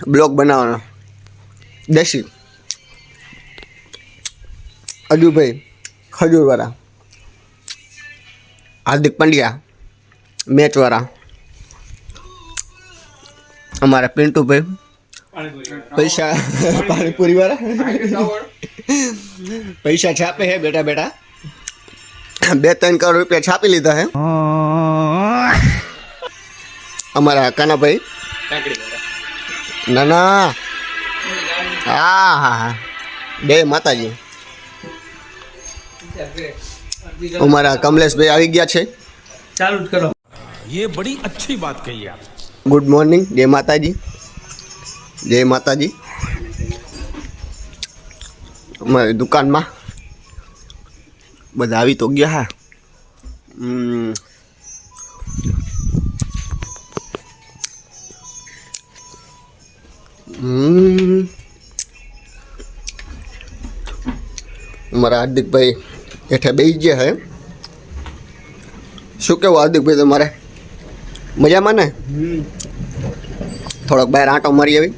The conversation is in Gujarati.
બ્લોગ બનાવવાનો દેશી અજુભાઈ ખજૂરવાળા, હાર્દિક પંડ્યા મેચવાળા, અમારા પિન્ટુભાઈ પૈસા પાણીપુરી વાળા પૈસા છાપે હે બેટા બેટા 2-3 કરોડ રૂપિયા છાપી લીધા હે અમારા કાનાભાઈ ના ના હા હા હા બે માતાજી અમારા કમલેશભાઈ આવી ગયા છે ચાલુ જ કરો ये बड़ी अच्छी बात कही आप ગુડ મોર્નિંગ જય માતાજી જય માતાજી અમારી દુકાનમાં બધા આવી તો ગયા હા અમારા હાર્દિકભાઈ હેઠે બેસી ગયા હે શું કેવું હાર્દિકભાઈ તમારે મજામાં ને થોડોક બહાર આંટો મારી આવી